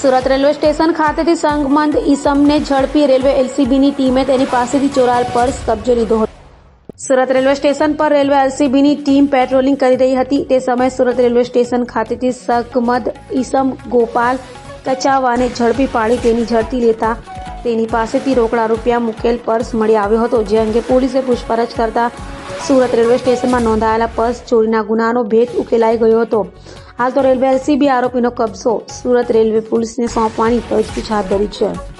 Surat railway station ખાતેથી સંગમંદ ઈસમને ઝડપી railway એલસીબીની ટીમે તેની પાસેથી ચોરાયેલ પર્સ કબજે લીધો હતો। સુરત રેલવે સ્ટેશન પર રેલવે એલસીબીની ટીમ પેટ્રોલિંગ કરી રહી હતી તે સમયે સુરત રેલવે સ્ટેશન ખાતેથી સંગમંદ ઈસમ ગોપાલ કચાવાને ઝડપી પાડી તેની ઝડપી લેતા તેની પાસેથી રોકડા રૂપિયા મૂકેલ પર્સ મળી આવ્યો હતો, જે અંગે પોલીસે પૂછપરછ કરતા સુરત રેલવે સ્ટેશનમાં નોંધાયેલા પર્સ ચોરીના ગુનાનો ભેદ ઉકેલાઈ ગયો હતો। હાલ તો રેલવે એલસીબી આરોપીનો કબજો સુરત રેલવે પોલીસને સોંપવાની તજવીજ હાથ ધરી છે।